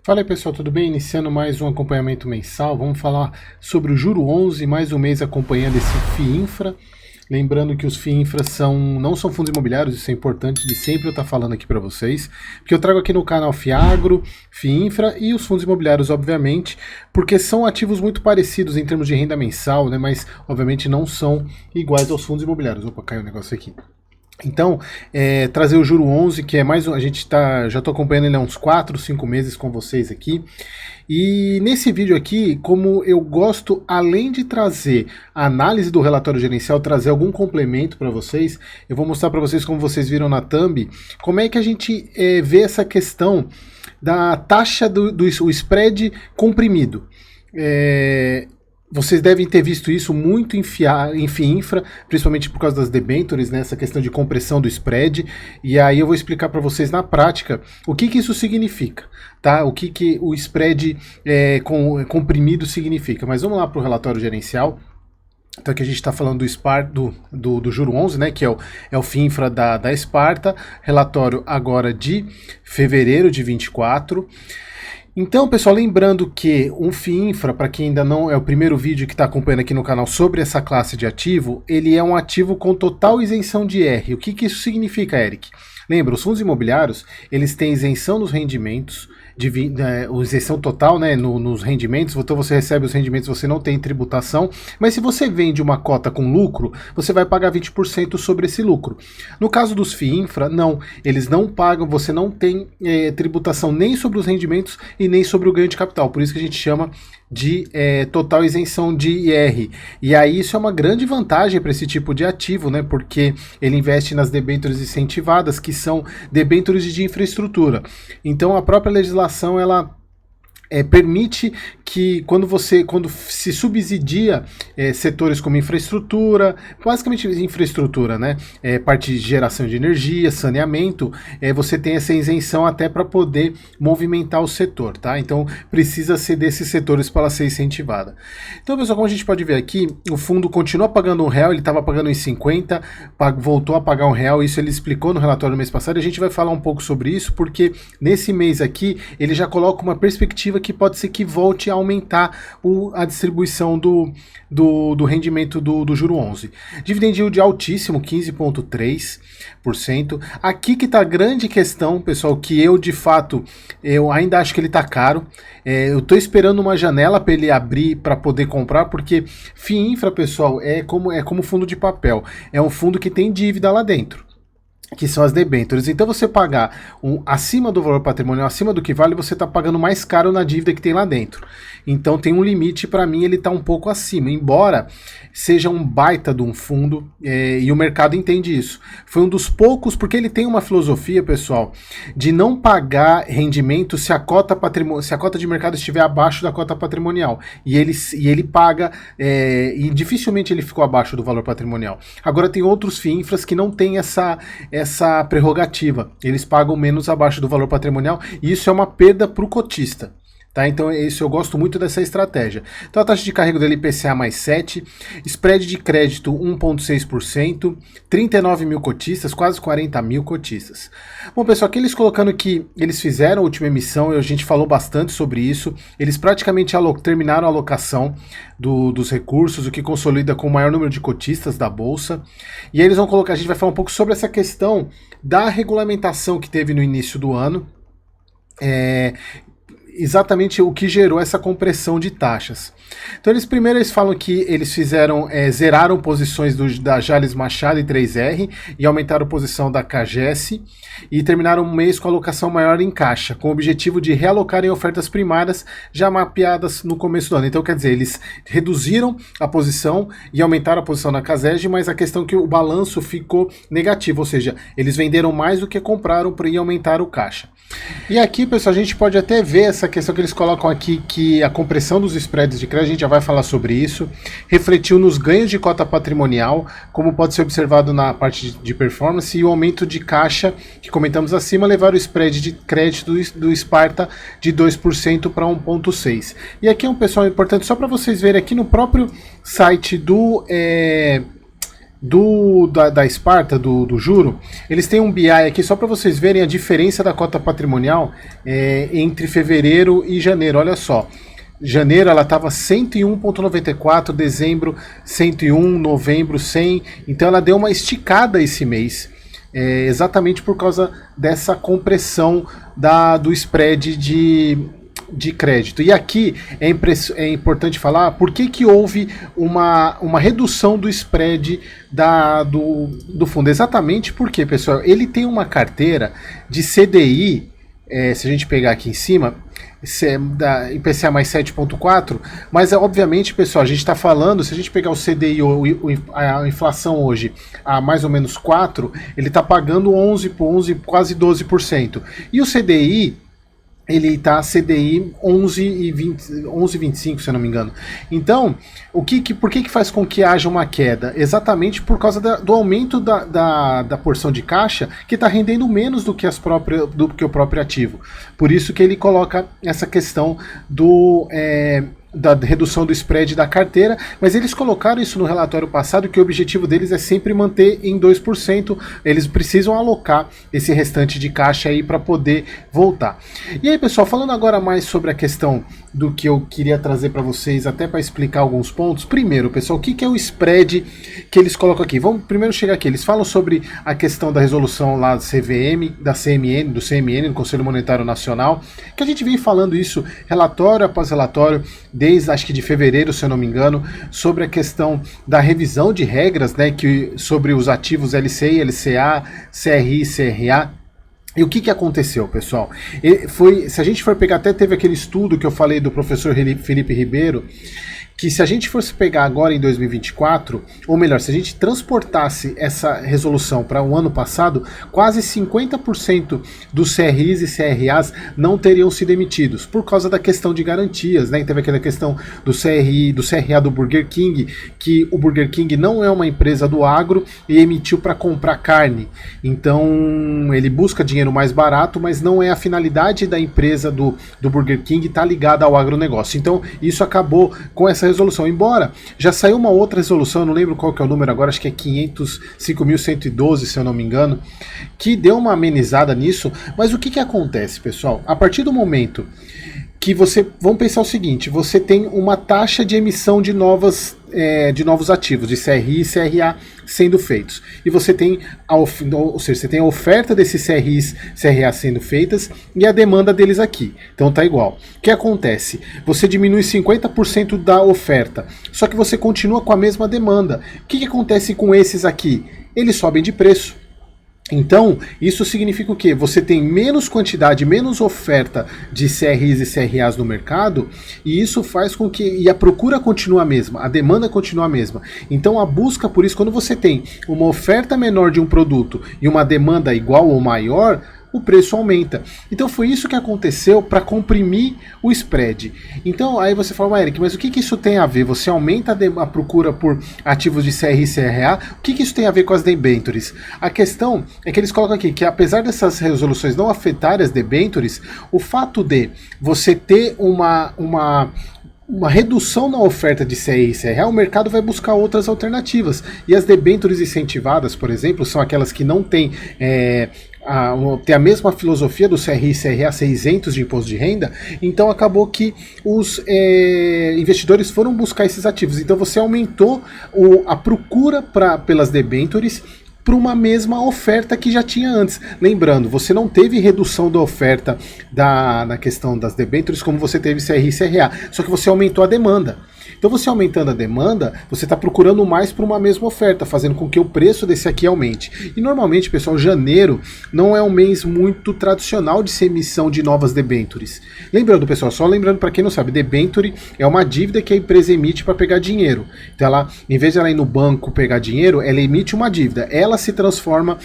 Fala aí pessoal, tudo bem? Iniciando mais um acompanhamento mensal, vamos falar sobre o Juro 11, mais um mês acompanhando esse FIINFRA. Lembrando que os FIINFRA não são fundos imobiliários, isso é importante de sempre eu estar falando aqui para vocês, porque eu trago aqui no canal FIAGRO, FIINFRA e os fundos imobiliários, obviamente, porque são ativos muito parecidos em termos de renda mensal, né, mas obviamente não são iguais aos fundos imobiliários. Opa, caiu um negócio aqui. Então, trazer o Juro 11, que é mais um, já estou acompanhando ele há uns 4, 5 meses com vocês aqui. E nesse vídeo aqui, como eu gosto, além de trazer a análise do relatório gerencial, trazer algum complemento para vocês, eu vou mostrar para vocês, como vocês viram na thumb, como é que a gente vê essa questão da taxa do spread comprimido. Vocês devem ter visto isso muito em FIINFRA, principalmente por causa das debêntures, né, essa questão de compressão do spread, e aí eu vou explicar para vocês na prática o que isso significa, tá? O que o spread comprimido significa. Mas vamos lá para o relatório gerencial. Então aqui a gente está falando do Juro 11, né, que é o FIINFRA da Sparta, relatório agora de fevereiro de 24. Então, pessoal, lembrando que um FIINFRA, para quem ainda não é o primeiro vídeo que está acompanhando aqui no canal sobre essa classe de ativo, ele é um ativo com total isenção de IR. O que isso significa, Eric? Lembra, os fundos imobiliários, eles têm isenção nos rendimentos, isenção total, né, nos rendimentos, então você recebe os rendimentos, você não tem tributação, mas se você vende uma cota com lucro, você vai pagar 20% sobre esse lucro. No caso dos FIINFRA, não, eles não pagam, você não tem tributação nem sobre os rendimentos e nem sobre o ganho de capital, por isso que a gente chama de total isenção de IR. E aí isso é uma grande vantagem para esse tipo de ativo, né? Porque ele investe nas debêntures incentivadas, que são debêntures de infraestrutura. Então a própria legislação, ela permite que quando se subsidia setores como infraestrutura, basicamente infraestrutura, né, parte de geração de energia, saneamento, você tem essa isenção até para poder movimentar o setor, tá? Então precisa ser desses setores para ela ser incentivada. Então, pessoal, como a gente pode ver aqui, o fundo continua pagando R$1, ele estava pagando em 50, voltou a pagar R$1, isso ele explicou no relatório do mês passado, e a gente vai falar um pouco sobre isso, porque nesse mês aqui, ele já coloca uma perspectiva que pode ser que volte a aumentar a distribuição do rendimento do Juro 11. Dividend yield altíssimo, 15,3%. Aqui que está a grande questão, pessoal, que de fato, eu ainda acho que ele está caro. Eu estou esperando uma janela para ele abrir para poder comprar, porque FIINFRA, pessoal, é como fundo de papel. É um fundo que tem dívida lá dentro, que são as debêntures. Então você pagar acima do valor patrimonial, acima do que vale, você está pagando mais caro na dívida que tem lá dentro. Então tem um limite, para mim ele está um pouco acima, embora seja um baita de um fundo, e o mercado entende isso. Foi um dos poucos, porque ele tem uma filosofia, pessoal, de não pagar rendimento se a cota de mercado estiver abaixo da cota patrimonial. E ele paga, e dificilmente ele ficou abaixo do valor patrimonial. Agora tem outros FIINFRAs que não tem essa prerrogativa, eles pagam menos abaixo do valor patrimonial, e isso é uma perda para o cotista. Tá? Então eu gosto muito dessa estratégia. Então a taxa de carrego dele IPCA mais 7, spread de crédito 1,6%, 39 mil cotistas, quase 40 mil cotistas. Bom, pessoal, aqui eles colocando que eles fizeram a última emissão, e a gente falou bastante sobre isso, eles praticamente terminaram a alocação dos recursos, o que consolida com o maior número de cotistas da Bolsa. E aí eles vão colocar, a gente vai falar um pouco sobre essa questão da regulamentação que teve no início do ano, exatamente o que gerou essa compressão de taxas. Então eles falam que eles zeraram posições da Jalles Machado e 3R e aumentaram a posição da CAGES e terminaram o mês com alocação maior em caixa, com o objetivo de realocar em ofertas primárias já mapeadas no começo do ano. Então quer dizer, eles reduziram a posição e aumentaram a posição na CAGES, mas a questão é que o balanço ficou negativo, ou seja, eles venderam mais do que compraram e aumentaram o caixa. E aqui, pessoal, a gente pode até ver essa questão que eles colocam aqui, que a compressão dos spreads de crédito, a gente já vai falar sobre isso, refletiu nos ganhos de cota patrimonial, como pode ser observado na parte de performance, e o aumento de caixa, que comentamos acima, levaram o spread de crédito do Sparta de 2% para 1,6%. E aqui é um pessoal importante, só para vocês verem aqui no próprio site da Esparta, do juro, eles têm um BI aqui só para vocês verem a diferença da cota patrimonial entre fevereiro e janeiro. Olha só, janeiro ela estava 101,94, dezembro 101, novembro 100, então ela deu uma esticada esse mês. Exatamente por causa dessa compressão do spread de crédito. E aqui é importante falar por que houve uma redução do spread do fundo. Exatamente porque, pessoal, ele tem uma carteira de CDI, se a gente pegar aqui em cima, da IPCA mais 7,4, mas obviamente, pessoal, a gente está falando, se a gente pegar o CDI, a inflação hoje a mais ou menos 4, ele está pagando 11, quase 12%. E o CDI, ele está CDI 11,25, se eu não me engano. Então, por que faz com que haja uma queda? Exatamente por causa do aumento da porção de caixa, que está rendendo menos do que o próprio ativo. Por isso que ele coloca essa questão da redução do spread da carteira, mas eles colocaram isso no relatório passado, que o objetivo deles é sempre manter em 2%, eles precisam alocar esse restante de caixa aí para poder voltar. E aí, pessoal, falando agora mais sobre a questão do que eu queria trazer para vocês, até para explicar alguns pontos. Primeiro, pessoal, o que é o spread que eles colocam aqui? Vamos primeiro chegar aqui, eles falam sobre a questão da resolução lá do CVM, do CMN, do Conselho Monetário Nacional, que a gente vem falando isso relatório após relatório, desde acho que de fevereiro, se eu não me engano, sobre a questão da revisão de regras, né, sobre os ativos LCI, LCA, CRI, CRA. E o que aconteceu, pessoal? Se a gente for pegar, até teve aquele estudo que eu falei do professor Felipe Ribeiro, que se a gente fosse pegar agora em 2024, ou melhor, se a gente transportasse essa resolução para o ano passado, quase 50% dos CRIs e CRAs não teriam sido emitidos, por causa da questão de garantias, né? Teve aquela questão do CRI, do CRA do Burger King, que o Burger King não é uma empresa do agro e emitiu para comprar carne. Então, ele busca dinheiro mais barato, mas não é a finalidade da empresa do Burger King estar ligada ao agronegócio. Então, isso acabou com essa resolução, embora já saiu uma outra resolução, eu não lembro qual que é o número agora, acho que é 505.112, se eu não me engano, que deu uma amenizada nisso, mas o que acontece, pessoal? A partir do momento que vamos pensar o seguinte, você tem uma taxa de emissão de novos ativos, de CRI e CRA sendo feitos, e você tem você tem a oferta desses CRIs, CRA sendo feitas e a demanda deles aqui, então tá igual. O que acontece? Você diminui 50% da oferta, só que você continua com a mesma demanda. O que acontece com esses aqui? Eles sobem de preço. Então, isso significa o quê? Você tem menos quantidade, menos oferta de CRIs e CRAs no mercado, e isso faz com que a procura continue a mesma, a demanda continue a mesma. Então, a busca por isso, quando você tem uma oferta menor de um produto e uma demanda igual ou maior, o preço aumenta. Então foi isso que aconteceu para comprimir o spread. Então aí você fala, Eric, mas o que isso tem a ver? Você aumenta a procura por ativos de CRI e CRA, o que isso tem a ver com as debentures? A questão é que eles colocam aqui que apesar dessas resoluções não afetarem as debentures, o fato de você ter uma redução na oferta de CRI e CRA, o mercado vai buscar outras alternativas. E as debêntures incentivadas, por exemplo, são aquelas que não têm tem a mesma filosofia do CRI e CRA ser isentos de imposto de renda, então acabou que os investidores foram buscar esses ativos. Então você aumentou a procura pelas debêntures para uma mesma oferta que já tinha antes. Lembrando, você não teve redução da oferta na questão das debêntures como você teve CRI e CRA, só que você aumentou a demanda. Então você aumentando a demanda, você está procurando mais por uma mesma oferta, fazendo com que o preço desse aqui aumente. E normalmente, pessoal, janeiro não é um mês muito tradicional de ser emissão de novas debêntures. Lembrando, pessoal, só lembrando para quem não sabe, debênture é uma dívida que a empresa emite para pegar dinheiro. Então ela, em vez de ela ir no banco pegar dinheiro, ela emite uma dívida. Ela se transforma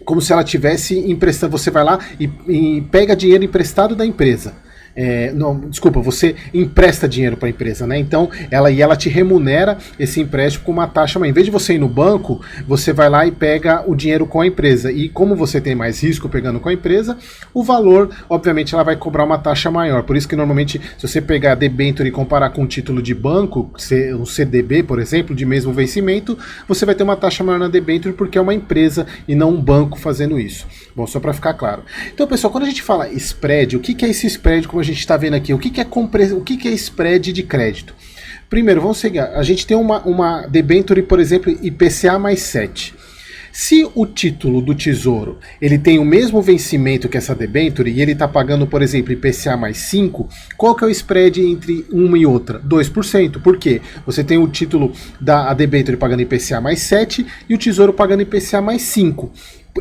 como se ela tivesse emprestando, você vai lá e pega dinheiro emprestado da empresa. não, desculpa, você empresta dinheiro para a empresa, né? Então ela te remunera esse empréstimo com uma taxa, mas em vez de você ir no banco, você vai lá e pega o dinheiro com a empresa. E como você tem mais risco pegando com a empresa, o valor, obviamente, ela vai cobrar uma taxa maior. Por isso que normalmente, se você pegar a debenture e comparar com um título de banco, um CDB, por exemplo, de mesmo vencimento, você vai ter uma taxa maior na debenture porque é uma empresa e não um banco fazendo isso. Bom, só para ficar claro. Então, pessoal, quando a gente fala spread, o que é esse spread, como a gente está vendo aqui? O que é spread de crédito? Primeiro, vamos seguir. A gente tem uma debenture, por exemplo, IPCA mais 7. Se o título do Tesouro ele tem o mesmo vencimento que essa debenture e ele está pagando, por exemplo, IPCA mais 5, qual que é o spread entre uma e outra? 2%. Por quê? Você tem o título da debenture pagando IPCA mais 7 e o Tesouro pagando IPCA mais 5.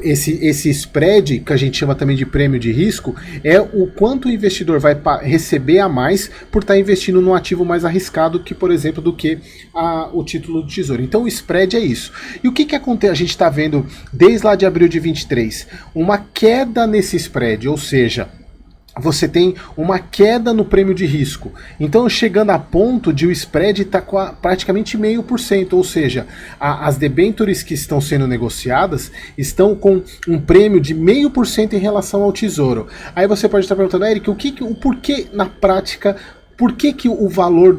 Esse spread, que a gente chama também de prêmio de risco, é o quanto o investidor vai receber a mais por estar investindo num ativo mais arriscado que, por exemplo, do que o título do Tesouro. Então o spread é isso. E o que acontece? A gente está vendo desde lá de abril de 23 uma queda nesse spread, ou seja, você tem uma queda no prêmio de risco. Então, chegando a ponto de o spread estar praticamente 0,5%, ou seja, as debentures que estão sendo negociadas estão com um prêmio de 0,5% em relação ao Tesouro. Aí você pode estar perguntando, Eric, o porquê na prática, por que o valor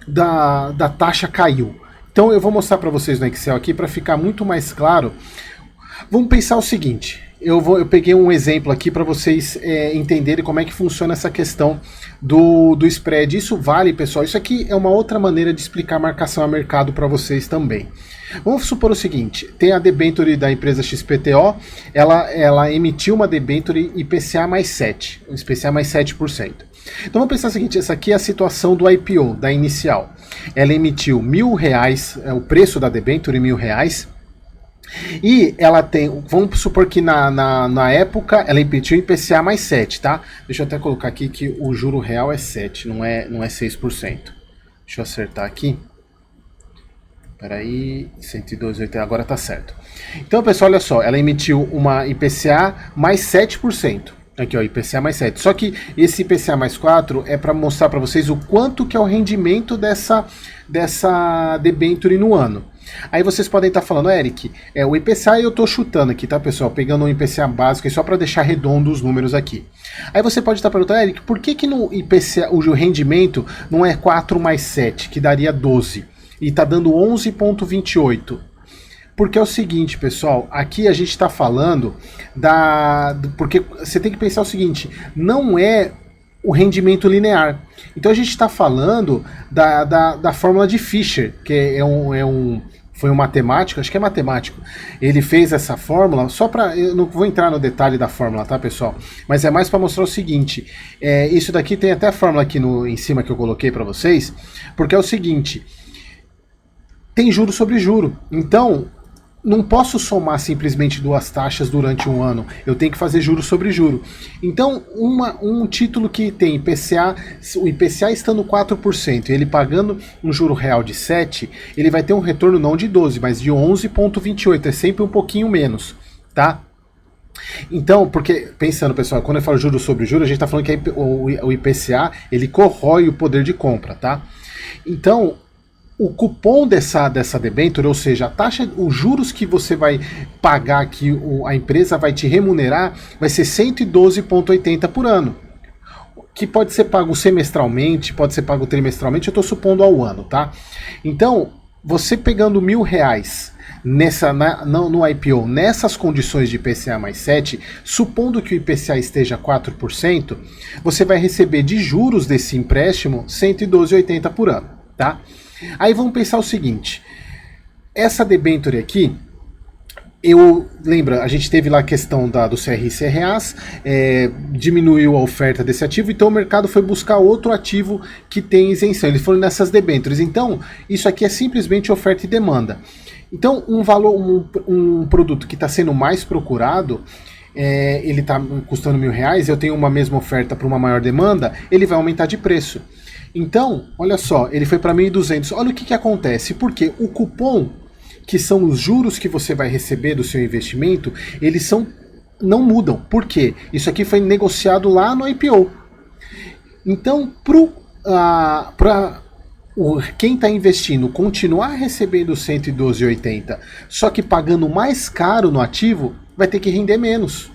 da taxa caiu? Então, eu vou mostrar para vocês no Excel aqui para ficar muito mais claro. Vamos pensar o seguinte. Eu peguei um exemplo aqui para vocês entenderem como é que funciona essa questão do spread. Isso vale, pessoal, isso aqui é uma outra maneira de explicar marcação a mercado para vocês também. Vamos supor o seguinte, tem a debenture da empresa XPTO, ela emitiu uma debenture IPCA mais 7, IPCA mais 7%. Então vamos pensar o seguinte, essa aqui é a situação do IPO, da inicial. Ela emitiu R$1.000, o preço da debenture R$1.000, e ela tem, vamos supor que na época ela emitiu IPCA mais 7, tá? Deixa eu até colocar aqui que o juro real é 7, não é 6%. Deixa eu acertar aqui. Peraí, 102,80, agora tá certo. Então, pessoal, olha só, ela emitiu uma IPCA mais 7%. Aqui, ó, IPCA mais 7. Só que esse IPCA mais 4 é para mostrar para vocês o quanto que é o rendimento dessa debenture no ano. Aí vocês podem estar falando, Eric, o IPCA eu estou chutando aqui, tá, pessoal? Pegando um IPCA básico só para deixar redondo os números aqui. Aí você pode estar perguntando, Eric, por que no IPCA o rendimento não é 4 mais 7, que daria 12, e está dando 11,28? Porque é o seguinte, pessoal, aqui a gente está falando porque você tem que pensar o seguinte, não é o rendimento linear. Então a gente está falando da fórmula de Fisher, que foi um matemático, acho que é matemático. Ele fez essa fórmula, eu não vou entrar no detalhe da fórmula, tá, pessoal? Mas é mais para mostrar o seguinte, isso daqui tem até a fórmula aqui em cima que eu coloquei para vocês, porque é o seguinte, tem juro sobre juro. Então, não posso somar simplesmente duas taxas durante um ano, eu tenho que fazer juro sobre juro. Então, um título que tem IPCA, o IPCA estando 4% e ele pagando um juro real de 7%, ele vai ter um retorno não de 12%, mas de 11,28%, é sempre um pouquinho menos, tá? Então, porque, pensando, pessoal, quando eu falo juro sobre juro, a gente está falando que o IPCA, ele corrói o poder de compra, tá? Então, o cupom dessa debenture, ou seja, a taxa, os juros que você vai pagar, que a empresa vai te remunerar, vai ser 112,80 por ano. Que pode ser pago semestralmente, pode ser pago trimestralmente, eu estou supondo ao ano, tá? Então, você pegando R$1.000 no IPO, nessas condições de IPCA mais 7, supondo que o IPCA esteja 4%, você vai receber de juros desse empréstimo 112,80 por ano, tá? Aí vamos pensar o seguinte, essa debenture aqui, lembra, a gente teve lá a questão do CRI e CRAs, diminuiu a oferta desse ativo, então o mercado foi buscar outro ativo que tem isenção, eles foram nessas debentures, então isso aqui é simplesmente oferta e demanda. Então um produto que está sendo mais procurado, ele está custando R$1.000, eu tenho uma mesma oferta para uma maior demanda, ele vai aumentar de preço. Então, olha só, ele foi para 1.200. Olha o que acontece, porque o cupom, que são os juros que você vai receber do seu investimento, eles não mudam. Por quê? Isso aqui foi negociado lá no IPO. Então, para quem está investindo continuar recebendo 112,80, só que pagando mais caro no ativo, vai ter que render menos.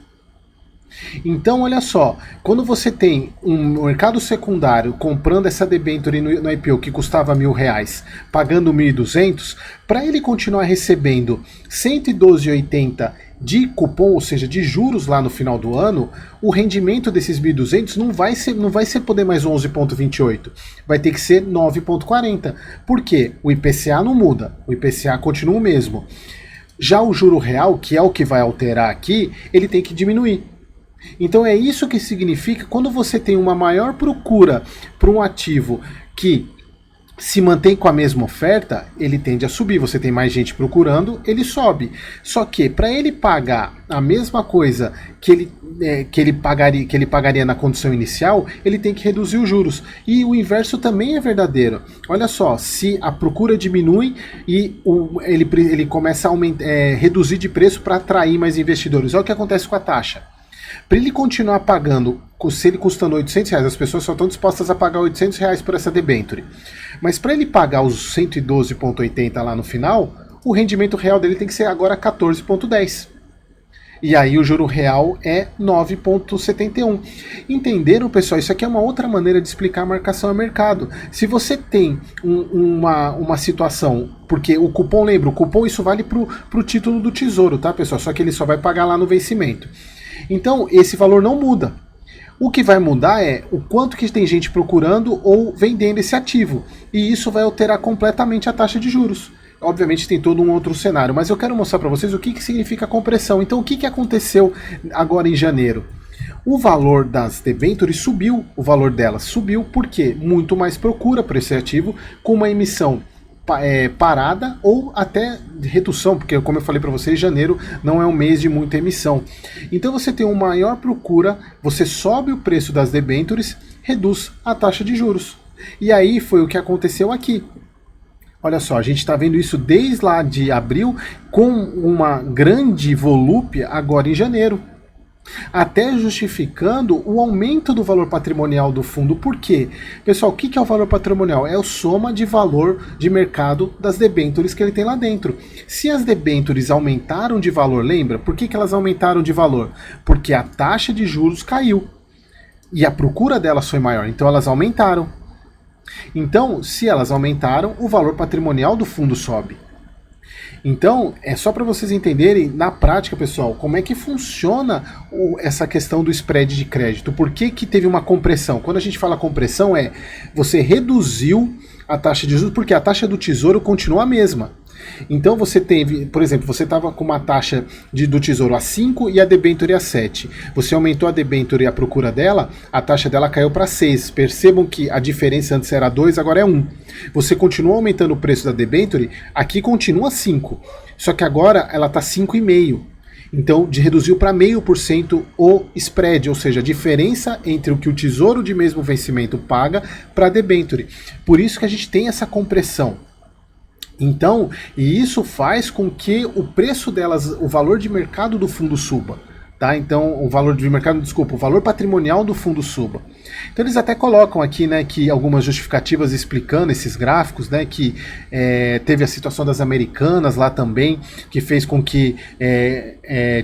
Então, olha só, quando você tem um mercado secundário comprando essa debenture no IPO que custava R$ 1.000, pagando 1.200, para ele continuar recebendo 112,80 de cupom, ou seja, de juros lá no final do ano, o rendimento desses 1.200 não vai ser poder mais 11,28, vai ter que ser 9,40. Por quê? O IPCA não muda, o IPCA continua o mesmo. Já o juro real, que é o que vai alterar aqui, ele tem que diminuir. Então é isso que significa quando você tem uma maior procura para um ativo que se mantém com a mesma oferta, ele tende a subir. Você tem mais gente procurando, ele sobe. Só que para ele pagar a mesma coisa que ele pagaria na condição inicial, ele tem que reduzir os juros. E o inverso também é verdadeiro. Olha só, se a procura diminui e ele começa a reduzir de preço para atrair mais investidores. Olha o que acontece com a taxa. Para ele continuar pagando, se ele custando R$ 800, as pessoas só estão dispostas a pagar R$ 800 por essa debenture. Mas para ele pagar os 112,80 lá no final, o rendimento real dele tem que ser agora 14,10. E aí o juro real é 9,71. Entenderam, pessoal? Isso aqui é uma outra maneira de explicar a marcação a mercado. Se você tem uma situação, porque o cupom, lembra, o cupom isso vale para o título do Tesouro, tá, pessoal? Só que ele só vai pagar lá no vencimento. Então, esse valor não muda. O que vai mudar é o quanto que tem gente procurando ou vendendo esse ativo. E isso vai alterar completamente a taxa de juros. Obviamente tem todo um outro cenário, mas eu quero mostrar para vocês o que significa compressão. Então, o que aconteceu agora em janeiro? O valor das debêntures subiu, o valor delas subiu porque muito mais procura por esse ativo com uma emissão parada ou até redução, porque como eu falei para vocês, janeiro não é um mês de muita emissão. Então você tem uma maior procura, você sobe o preço das debêntures, reduz a taxa de juros. E aí foi o que aconteceu aqui. Olha só, a gente está vendo isso desde lá de abril, com uma grande volúpia agora em janeiro. Até justificando o aumento do valor patrimonial do fundo. Por quê? Pessoal, o que é o valor patrimonial? É a soma de valor de mercado das debêntures que ele tem lá dentro. Se as debêntures aumentaram de valor, lembra? Por que elas aumentaram de valor? Porque a taxa de juros caiu e a procura delas foi maior, então elas aumentaram. Então, se elas aumentaram, o valor patrimonial do fundo sobe. Então, é só para vocês entenderem na prática, pessoal, como é que funciona essa questão do spread de crédito. Por que teve uma compressão? Quando a gente fala compressão, você reduziu a taxa de juros, porque a taxa do Tesouro continua a mesma. Então você teve, por exemplo, você estava com uma taxa do Tesouro a 5 e a debênture a 7. Você aumentou a debênture e a procura dela, a taxa dela caiu para 6. Percebam que a diferença antes era 2, agora é 1. Você continua aumentando o preço da debênture, aqui continua 5. Só que agora ela está 5,5. Então, reduziu para 0,5% o spread, ou seja, a diferença entre o que o Tesouro de mesmo vencimento paga para a debênture. Por isso que a gente tem essa compressão. Então, e isso faz com que o preço delas, o valor de mercado do fundo suba. Tá? Então, o valor de mercado, desculpa, o valor patrimonial do fundo suba. Então eles até colocam aqui, né, que algumas justificativas explicando esses gráficos, né, que teve a situação das Americanas lá também, que fez com que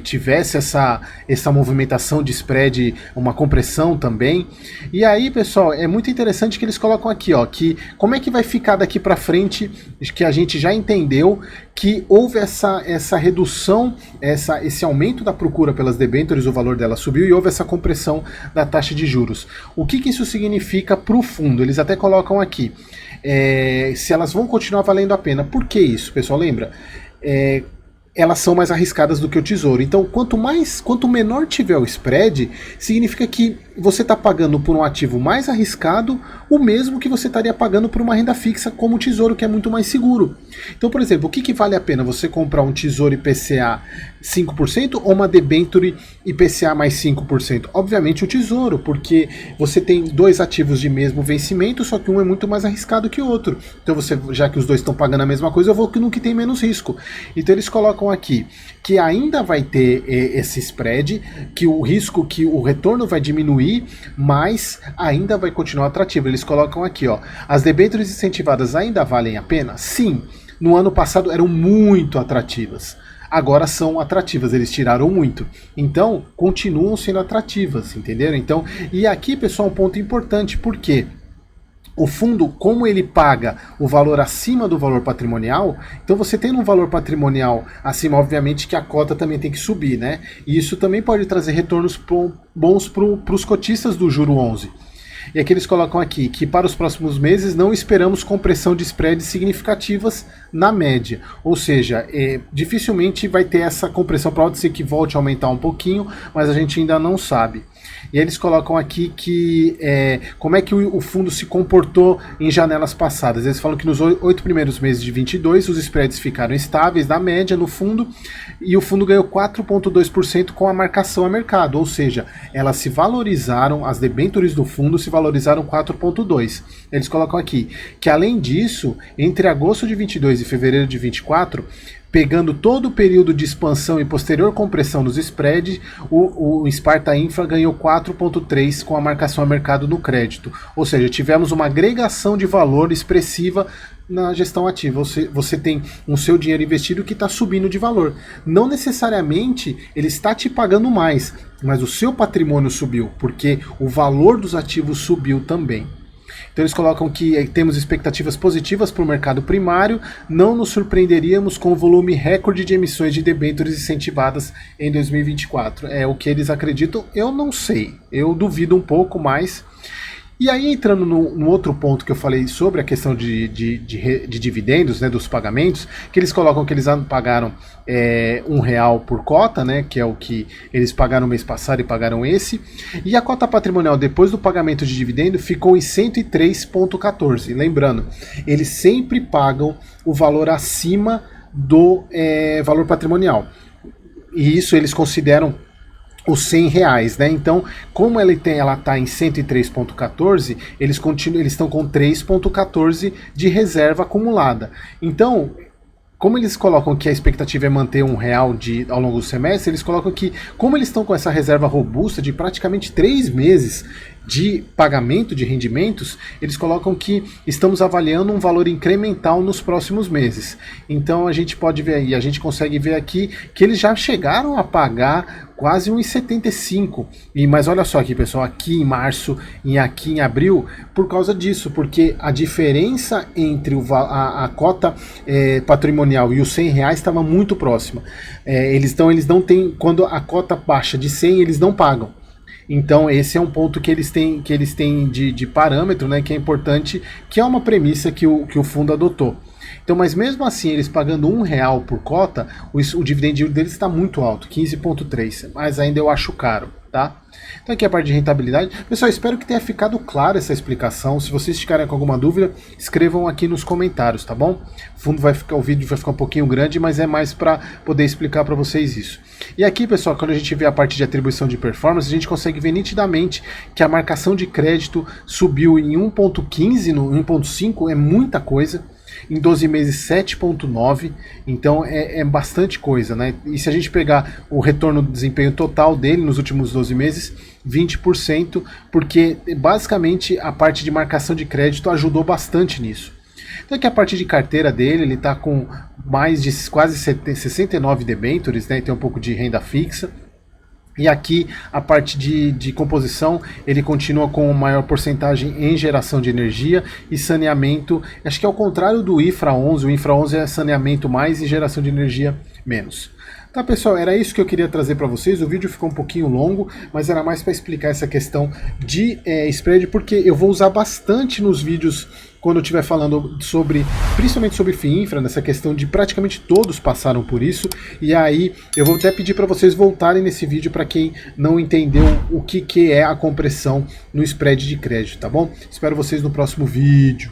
tivesse essa movimentação de spread, uma compressão também. E aí, pessoal, é muito interessante que eles colocam aqui, ó, que como é que vai ficar daqui para frente, que a gente já entendeu que houve essa redução, esse aumento da procura pelas debêntures, o valor dela subiu e houve essa compressão da taxa de juros. O que isso significa para o fundo? Eles até colocam aqui, se elas vão continuar valendo a pena. Por que isso, pessoal? Lembra? Elas são mais arriscadas do que o Tesouro. Então, quanto menor tiver o spread, significa que você está pagando por um ativo mais arriscado o mesmo que você estaria pagando por uma renda fixa como o Tesouro, que é muito mais seguro. Então, por exemplo, o que vale a pena você comprar um Tesouro IPCA 5% ou uma debênture IPCA mais 5%? Obviamente o Tesouro, porque você tem dois ativos de mesmo vencimento, só que um é muito mais arriscado que o outro. Então, já que os dois estão pagando a mesma coisa, eu vou no que tem menos risco. Então, eles colocam colocam aqui que ainda vai ter esse spread, que o risco, que o retorno vai diminuir, mas ainda vai continuar atrativo. Eles colocam aqui, ó, as debêntures incentivadas ainda valem a pena? Sim, no ano passado eram muito atrativas. Agora são atrativas, eles tiraram muito. Então, continuam sendo atrativas, entenderam? Então, e aqui, pessoal, um ponto importante, por quê? O fundo, como ele paga o valor acima do valor patrimonial, então você tendo um valor patrimonial acima, obviamente que a cota também tem que subir, né? E isso também pode trazer retornos bons para os cotistas do Juro 11. E aqui eles colocam aqui que para os próximos meses não esperamos compressão de spreads significativas na média. Ou seja, dificilmente vai ter essa compressão, pode ser que volte a aumentar um pouquinho, mas a gente ainda não sabe. E aí eles colocam aqui que como é que o fundo se comportou em janelas passadas. Eles falam que nos 8 primeiros meses de 22 os spreads ficaram estáveis na média no fundo e o fundo ganhou 4,2% com a marcação a mercado, ou seja, elas se valorizaram, as debêntures do fundo se valorizaram 4,2%. Eles colocam aqui que além disso, entre agosto de 22 e fevereiro de 24, pegando todo o período de expansão e posterior compressão nos spreads, o Sparta Infra ganhou 4,3% com a marcação a mercado no crédito. Ou seja, tivemos uma agregação de valor expressiva na gestão ativa. Você tem um seu dinheiro investido que está subindo de valor. Não necessariamente ele está te pagando mais, mas o seu patrimônio subiu, porque o valor dos ativos subiu também. Então eles colocam que temos expectativas positivas para o mercado primário, não nos surpreenderíamos com o volume recorde de emissões de debêntures incentivadas em 2024. É o que eles acreditam, eu não sei, eu duvido um pouco mais. E aí entrando no outro ponto que eu falei sobre a questão de dividendos, né, dos pagamentos, que eles colocam que eles pagaram R$1 por cota, né, que é o que eles pagaram no mês passado e pagaram esse, e a cota patrimonial depois do pagamento de dividendo ficou em 103,14. Lembrando, eles sempre pagam o valor acima do valor patrimonial, e isso eles consideram os R$100, né? Então, como ela está em 103,14, eles estão com 3,14 de reserva acumulada. Então, como eles colocam que a expectativa é manter R$1 ao longo do semestre, eles colocam que, como eles estão com essa reserva robusta de praticamente 3 meses de pagamento de rendimentos, eles colocam que estamos avaliando um valor incremental nos próximos meses. Então a gente pode ver aí, a gente consegue ver aqui que eles já chegaram a pagar quase 1,75. Mas olha só aqui, pessoal, aqui em março e aqui em abril, por causa disso, porque a diferença entre a cota patrimonial e os R$100 estava muito próxima. Eles não têm, quando a cota baixa de 100, eles não pagam. Então esse é um ponto que eles têm de parâmetro, né, que é importante, que é uma premissa que o fundo adotou. Então, mas mesmo assim, eles pagando R$1 por cota, o dividend yield deles está muito alto, 15,3, mas ainda eu acho caro, tá? Então aqui é a parte de rentabilidade. Pessoal, espero que tenha ficado clara essa explicação. Se vocês ficarem com alguma dúvida, escrevam aqui nos comentários, tá bom? O vídeo vai ficar um pouquinho grande, mas é mais para poder explicar para vocês isso. E aqui, pessoal, quando a gente vê a parte de atribuição de performance, a gente consegue ver nitidamente que a marcação de crédito subiu em 1,15, no 1,5, é muita coisa. Em 12 meses 7,9, então é bastante coisa, né? E se a gente pegar o retorno do desempenho total dele nos últimos 12 meses, 20%, porque basicamente a parte de marcação de crédito ajudou bastante nisso. Então aqui a parte de carteira dele, ele está com mais de quase 69 debêntures, né? Tem um pouco de renda fixa. E aqui a parte de composição, ele continua com maior porcentagem em geração de energia e saneamento. Acho que é o contrário do IFRA 11, o IFRA 11 é saneamento mais e geração de energia menos. Tá, pessoal, era isso que eu queria trazer para vocês. O vídeo ficou um pouquinho longo, mas era mais para explicar essa questão de spread, porque eu vou usar bastante nos vídeos quando eu estiver falando principalmente sobre FII Infra, nessa questão de praticamente todos passaram por isso, e aí eu vou até pedir para vocês voltarem nesse vídeo para quem não entendeu o que é a compressão no spread de crédito, tá bom? Espero vocês no próximo vídeo.